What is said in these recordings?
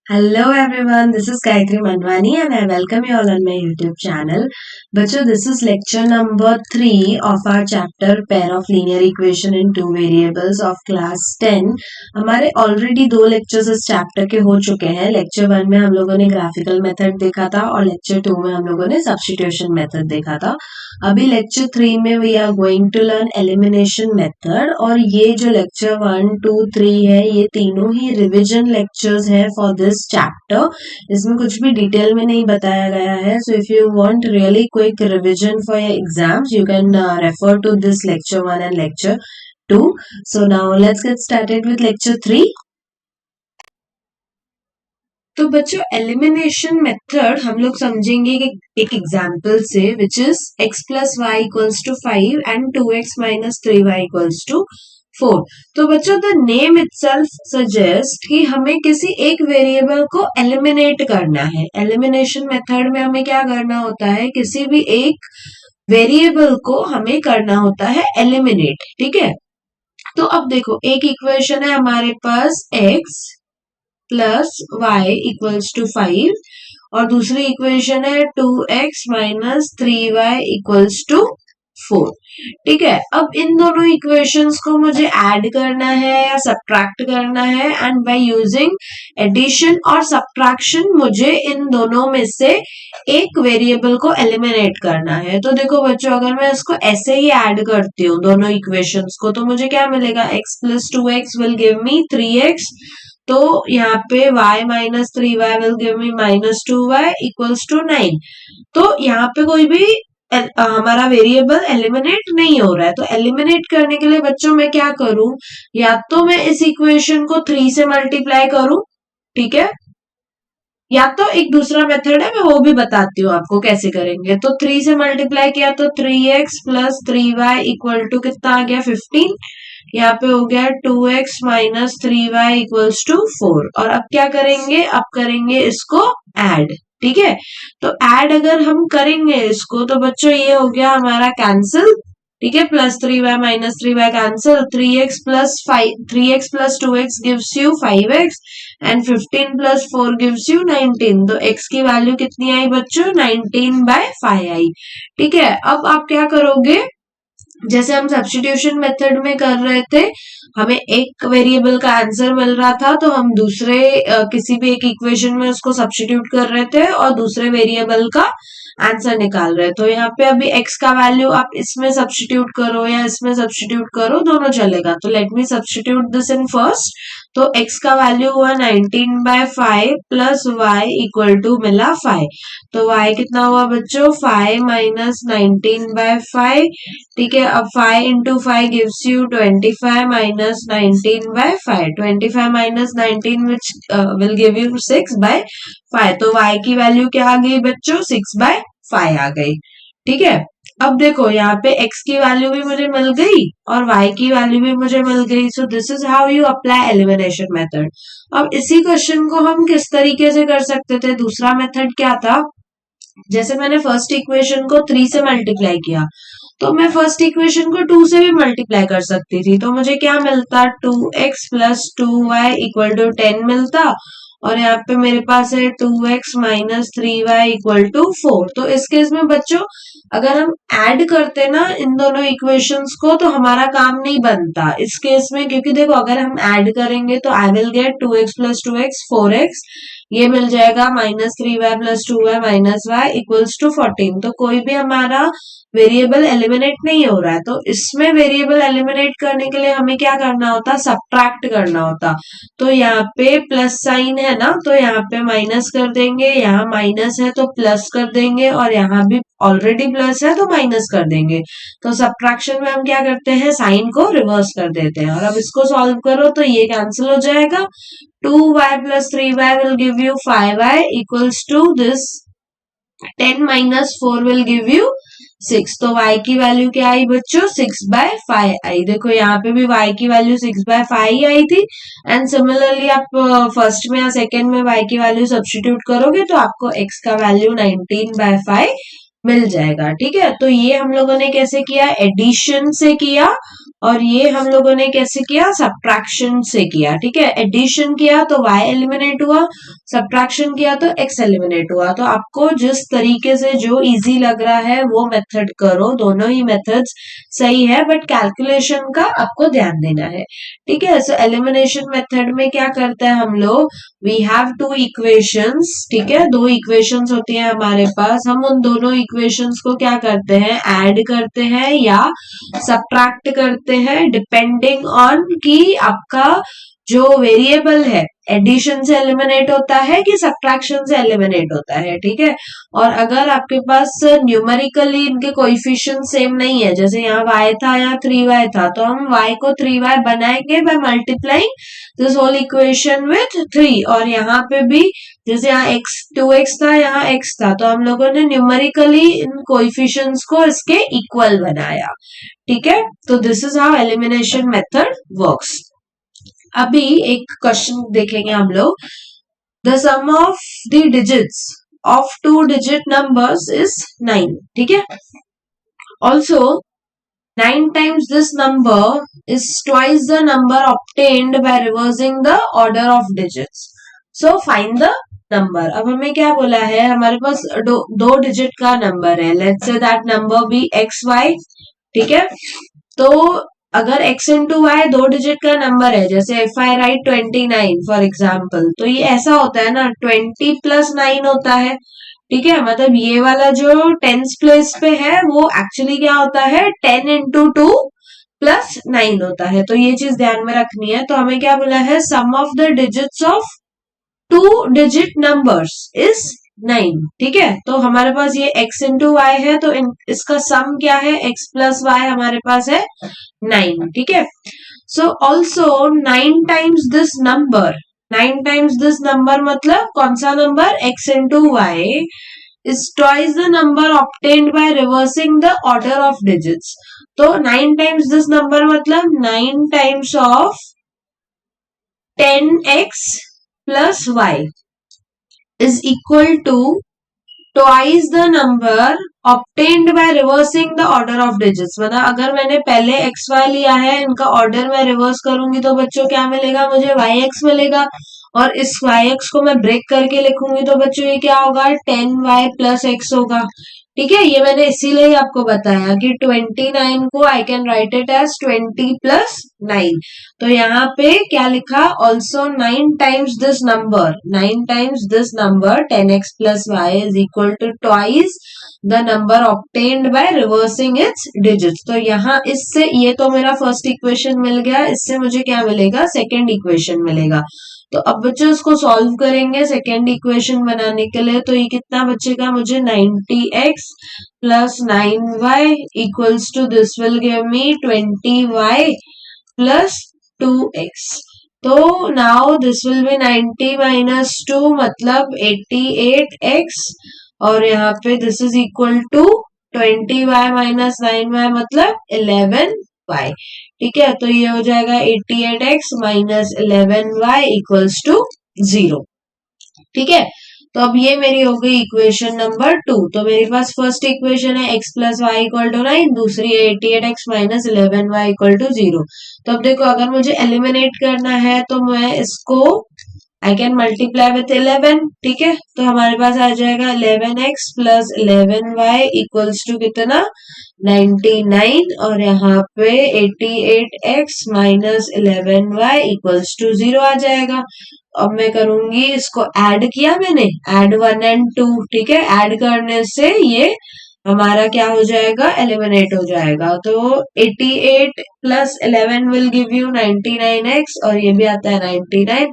Hello everyone, this is Gayatri Manwani and I welcome you all on my YouTube channel. बच्चों, this is lecture number 3 of our chapter pair of linear equation in two variables of class 10. हमारे already दो lectures इस chapter के हो चुके हैं. lecture 1 में हम लोगों ने graphical method देखा था और lecture 2 में हम लोगों ने substitution method देखा था. अभी lecture 3 में we are going to learn elimination method और ये जो lecture 1, 2, 3 है ये तीनों ही revision lectures है for this chapter. इसमें कुछ भी डिटेल में नहीं बताया गया है. So if you want really quick revision for your exams, you can refer to this lecture 1 and lecture 2. So now let's get started with lecture 3. तो बच्चों एलिमिनेशन मेथड हम लोग समझेंगे एक एग्जाम्पल से which is x plus Y equals to 5 and 2x minus 3y equals to 4. तो बच्चों the name itself suggest कि हमें किसी एक वेरिएबल को एलिमिनेट करना है. एलिमिनेशन मेथड में हमें क्या करना होता है, किसी भी एक वेरिएबल को हमें करना होता है एलिमिनेट. ठीक है, तो अब देखो एक इक्वेशन है हमारे पास x plus Y equals to 5 और दूसरी इक्वेशन है 2x minus 3y equals to 4. ठीक है, अब इन दोनों इक्वेशंस को मुझे ऐड करना है या सब्ट्रैक्ट करना है एंड बाय यूजिंग एडिशन और सब्ट्रैक्शन मुझे इन दोनों में से एक वेरिएबल को एलिमिनेट करना है. तो देखो बच्चों, अगर मैं इसको ऐसे ही ऐड करती हूँ दोनों इक्वेशंस को तो मुझे क्या मिलेगा, x plus 2x will give me 3x. तो यहाँ पे y minus 3y will give me minus 2y equals to 9. तो यहाँ पे कोई भी हमारा वेरिएबल एलिमिनेट नहीं हो रहा है. तो एलिमिनेट करने के लिए बच्चों मैं क्या करूं, या तो मैं इस इक्वेशन को 3 से मल्टीप्लाई करूं, ठीक है, या तो एक दूसरा मेथड है मैं वो भी बताती हूँ आपको कैसे करेंगे. तो 3 से मल्टीप्लाई किया तो 3x plus 3y equal to कितना आ गया 15. यहाँ पे हो गया 2x minus 3y equals to 4. और अब क्या करेंगे, अब करेंगे इसको ऐड. ठीक है, तो ऐड अगर हम करेंगे इसको तो बच्चों ये हो गया हमारा कैंसिल. ठीक है, plus 3y minus 3y cancel. 3x plus 2x gives you 5x and 15 plus 4 gives you 19. तो x की वैल्यू कितनी आई बच्चों, 19/5 आई. ठीक है, अब आप क्या करोगे, जैसे हम सब्स्टिट्यूशन मेथड में कर रहे थे, हमें एक वेरिएबल का आंसर मिल रहा था तो हम दूसरे किसी भी एक इक्वेशन में उसको सब्स्टिट्यूट कर रहे थे और दूसरे वेरिएबल का आंसर निकाल रहे. तो यहाँ पे अभी x का वैल्यू आप इसमें सब्स्टिट्यूट करो या इसमें सब्स्टिट्यूट करो, दोनों चलेगा. तो let me substitute this in first. तो x का वैल्यू हुआ 19/5 प्लस y इक्वल टू मिला 5. तो y कितना हुआ बच्चों, 5 माइनस 19/5. ठीक है, अब 5 into 5 gives you 25 minus 19/5. 25 minus 19 which will give you 6/5. तो y की वैल्यू क्या आ गई बच्चों, 6/5 आ गई. ठीक है, अब देखो यहाँ पे x की वैल्यू भी मुझे मिल गई और y की वैल्यू भी मुझे मिल गई. So this is how you apply elimination method. अब इसी क्वेश्चन को हम किस तरीके से कर सकते थे, दूसरा मेथड क्या था, जैसे मैंने फर्स्ट इक्वेशन को 3 से मल्टीप्लाई किया तो मैं फर्स्ट इक्वेशन को 2 से भी मल्टीप्लाई कर सकती थी. तो मुझे क्या मिलता, 2x plus 2y equal to 10 मिलता और यहाँ पे मेरे पास है 2x minus 3y equal to 4. तो इस केस में बच्चों अगर हम ऐड करते ना इन दोनों इक्वेशंस को तो हमारा काम नहीं बनता इस केस में, क्योंकि देखो अगर हम ऐड करेंगे तो I will get 2x plus 2x 4x, ये मिल जाएगा minus 3y plus 2y minus y equals to 14. तो कोई भी हमारा वेरिएबल एलिमिनेट नहीं हो रहा है. तो इसमें वेरिएबल एलिमिनेट करने के लिए हमें क्या करना होता, सब्ट्रैक्ट करना होता. तो यहाँ पे प्लस साइन है ना, तो यहाँ पे माइनस कर देंगे, यहाँ माइनस है तो प्लस कर देंगे और यहाँ भी ऑलरेडी प्लस है तो माइनस कर देंगे. तो सब्ट्रैक्शन में हम क्या करते हैं, साइन को रिवर्स कर देते हैं. और अब इसको सॉल्व करो तो ये कैंसिल हो जाएगा. 2y plus 3y will give you 5y equals to this 10 minus 4 will give you 6. तो y की वैल्यू क्या आई बच्चों, 6/5 आई. देखो यहाँ पे भी y की वैल्यू 6/5 ही आई थी. एंड सिमिलरली आप फर्स्ट में या सेकेंड में y की वैल्यू सब्स्टिट्यूट करोगे तो आपको x का वैल्यू 19/5 मिल जाएगा। ठीक है, तो ये हम लोगों ने कैसे किया, एडिशन से किया, और ये हम लोगों ने कैसे किया, सब्ट्रैक्शन से किया। ठीक है, एडिशन किया तो y एलिमिनेट हुआ, सब्ट्रैक्शन किया तो x एलिमिनेट हुआ। तो आपको जिस तरीके से जो इजी लग रहा है वो मेथड करो, दोनों ही मेथड्स सही है, बट कैलकुलेशन का आपको ध्यान देना है। ठीक है, सो एलिमिनेशन मेथड में क्या करते हैं हम लोग, वी हैव टू इक्वेशंस। ठीक है, दो इक्वेशंस होती है हमारे पास, हम उन दोनों इक्वेशंस को क्या करते हैं, ऐड करते हैं या सब्ट्रैक्ट करते हैं, डिपेंडिंग ऑन कि आपका जो वेरिएबल है एडिशन से एलिमिनेट होता है कि सब्ट्रैक्शन से एलिमिनेट होता है। ठीक है, और अगर आपके पास न्यूमेरिकली इनके कोएफिशिएंट सेम नहीं है, जैसे यहाँ y था, यहाँ 3y था, तो हम y को 3y बनाएंगे by multiplying this whole equation with 3, और यहाँ पे भी जैसे यहाँ x 2x था, यहाँ x था, तो हम लोगों ने न्यूमेरिकली इन कोएफिशिएंट्स को इसके इक्वल बनाया। ठीक है, तो this is how elimination method works. अभी एक क्वेश्चन देखेंगे हम लोग, the sum of the digits of 2 digit numbers is 9। ठीक है, also 9 times this number is twice the number obtained by reversing the order of digits. So find the number. अब हमें क्या बोला है, हमारे पास दो डिजिट का नंबर है, let's say that number be x y. ठीक है, तो अगर x इंटू वाई दो डिजिट का नंबर है, जैसे if I write 29 for example, तो ये ऐसा होता है ना, 20 प्लस 9 होता है। ठीक है, मतलब ये वाला जो टेंस प्लेस पे है वो एक्चुअली क्या होता है, 10 इंटू 2 प्लस 9 होता है। तो ये चीज ध्यान में रखनी है। तो हमें क्या बोला है, sum of the digits of 2 digit numbers is 9। ठीक है, तो हमारे पास ये x इंटू वाई है, तो इसका सम क्या है, x प्लस वाई हमारे पास है 9। ठीक है, so also 9 times this number, 9 times this number मतलब कौन सा नंबर, x into y is twice the number obtained by reversing the order of digits. तो 9 times this number मतलब 9 times of 10x plus y is equal to twice the number obtained by reversing the order of digits। मतलब अगर मैंने पहले x y लिया है, इनका order मैं रिवर्स करूंगी तो बच्चों क्या मिलेगा, मुझे yx मिलेगा, और इस yx को मैं ब्रेक करके लिखूंगी तो बच्चों ये क्या होगा, 10y प्लस x होगा। ठीक है, ये मैंने इसीलिए ही आपको बताया कि 29 को I can write it as 20 plus 9। तो यहाँ पे क्या लिखा, also 9 times this number, 9 times this number 10x plus y is equal to twice the number obtained by reversing its digits. तो यहाँ इससे ये तो मेरा फर्स्ट इक्वेशन मिल गया, इससे मुझे क्या मिलेगा, सेकेंड इक्वेशन मिलेगा। तो अब बच्चों इसको सॉल्व करेंगे सेकेंड इक्वेशन बनाने के लिए। तो ये कितना बचेगा, मुझे 90x plus 9y equals to this will give me 20y plus 2x। तो now this will be 90 minus 2 मतलब 88x, और यहाँ पे this is equal to 20y minus 9y मतलब 11y। ठीक है, तो ये हो जाएगा 88x minus 11y equals to 0। ठीक है, तो अब ये मेरी हो गई इक्वेशन नंबर 2। तो मेरे पास फर्स्ट इक्वेशन है x plus y equal to 9, दूसरी है 88x minus 11y equal to 0। तो अब देखो, अगर मुझे एलिमिनेट करना है तो मैं इसको आई कैन मल्टीप्लाई विथ 11। ठीक है, तो हमारे पास आ जाएगा 11x plus 11y equals to कितना, 99, और यहाँ पे 88x minus 11y equals to 0 आ जाएगा। अब मैं करूंगी, इसको ऐड किया मैंने, ऐड 1 एंड 2। ठीक है, ऐड करने से ये हमारा क्या हो जाएगा, एलिमिनेट हो जाएगा। तो 88 plus 11 will give you 99x, और ये भी आता है 99।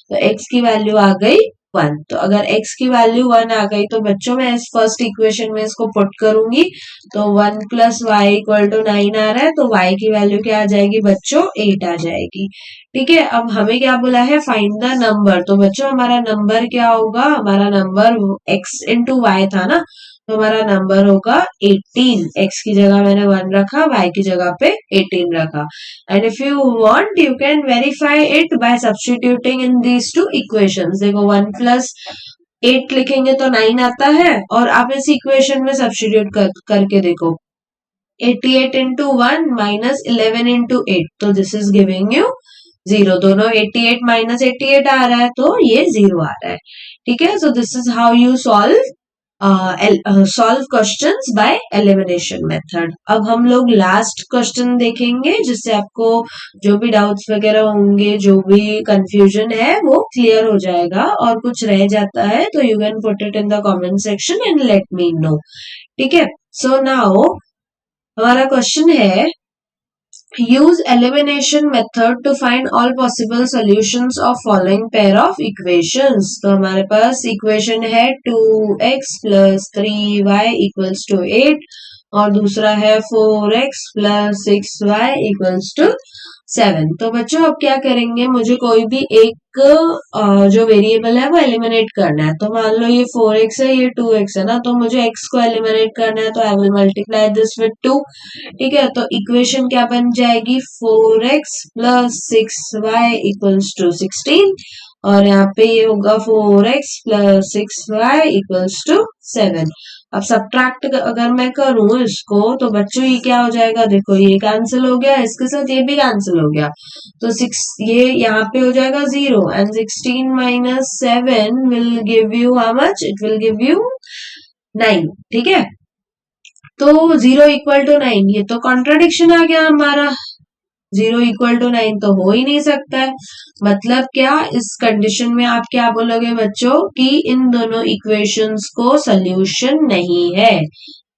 तो x की वैल्यू आ गई 1। तो अगर x की वैल्यू 1 आ गई तो बच्चों मैं इस फर्स्ट इक्वेशन में इसको पुट करूंगी, तो 1 प्लस वाई इक्वल टू 9 आ रहा है, तो y की वैल्यू क्या आ जाएगी बच्चों, 8 आ जाएगी। ठीक है, अब हमें क्या बोला है, फाइंड द नंबर। तो बच्चों हमारा नंबर क्या होगा, हमारा नंबर x इंटू वाई था ना, तो हमारा नंबर होगा 18। x की जगह मैंने 1 रखा, y की जगह पे 18 रखा। And if you want you can verify it by substituting in these two equations. देखो 1 प्लस 8 लिखेंगे तो 9 आता है, और आप इस इक्वेशन में सब्स्टिट्यूट करके देखो 88 into 1 minus 11 into 8, तो दिस इज गिविंग यू 0। दोनों 88 minus 88 आ रहा है तो ये 0 आ रहा है। ठीक है, so this is how you solve questions by elimination method. अब हम लोग लास्ट क्वेश्चन देखेंगे जिससे आपको जो भी डाउट्स वगैरह होंगे, जो भी कंफ्यूजन है वो क्लियर हो जाएगा, और कुछ रह जाता है तो you can put it in the comment section and let me know. ठीक है, सो नाउ हमारा क्वेश्चन है use elimination method to find all possible solutions of following pair of equations। तो हमारे पास इक्वेशन है 2x plus 3y equals to 8, और दूसरा है 4x plus 6y equals to 7। तो बच्चों अब क्या करेंगे, मुझे कोई भी एक जो वेरिएबल है वो एलिमिनेट करना है। तो मान लो ये 4x है, ये 2x है ना, तो मुझे x को एलिमिनेट करना है, तो I will multiply this with 2। ठीक है, तो इक्वेशन क्या बन जाएगी 4x plus 6y equals to 16, और यहाँ पे ये होगा 4x plus 6y equals to 7। अब सब्ट्रैक्ट अगर मैं करूं इसको तो बच्चों ये क्या हो जाएगा, देखो ये कैंसिल हो गया, इसके साथ ये भी कैंसिल हो गया, तो 6 ये यहाँ पे हो जाएगा 0, and 16 minus 7 will give you how much, it will give you 9। ठीक है, तो 0 इक्वल टू 9, ये तो कॉन्ट्राडिक्शन आ गया हमारा, 0 इक्वल टू 9 तो हो ही नहीं सकता है। मतलब क्या, इस कंडीशन में आप क्या बोलोगे बच्चों कि इन दोनों इक्वेशंस को सोल्यूशन नहीं है,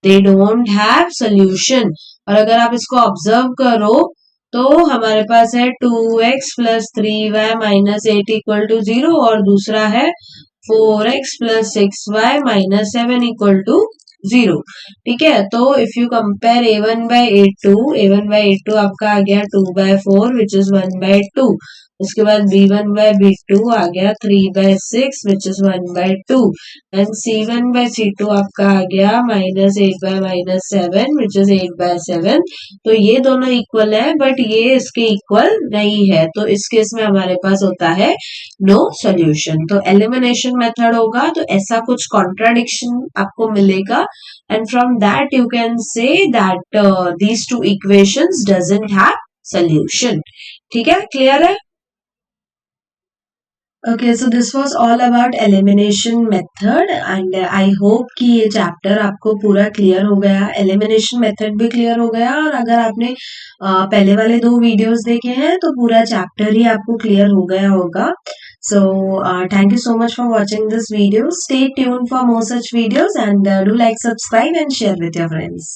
दे डोंट हैव सोल्यूशन। और अगर आप इसको ऑब्जर्व करो तो हमारे पास है 2x plus 3y minus 8 equal to 0, और दूसरा है 4x plus 6y minus 7 equal to 0। ठीक है, तो if you compare a1 by a2 आपका आ गया 2 by 4 विच इज 1 by 2। उसके बाद b1 by b2 आ गया 3 by 6 which is 1 by 2, and c1 by c2 आपका आ गया -8 by -7 विच इज 8 by 7। तो ये दोनों इक्वल है, बट ये इसके इक्वल नहीं है, तो इस केस में हमारे पास होता है नो सॉल्यूशन। तो एलिमिनेशन मेथड होगा तो ऐसा कुछ कॉन्ट्राडिक्शन आपको मिलेगा, and from that you can say that these two equations doesn't have solution। ठीक है, क्लियर है? Okay, so this was all about elimination method, and I hope कि ये चैप्टर आपको पूरा क्लियर हो गया, एलिमिनेशन मेथड भी क्लियर हो गया, और अगर आपने पहले वाले 2 वीडियोस देखे हैं तो पूरा चैप्टर ही आपको क्लियर हो गया होगा। So thank you so much for watching this video. Stay tuned for more such videos, and do like, subscribe and share with your friends.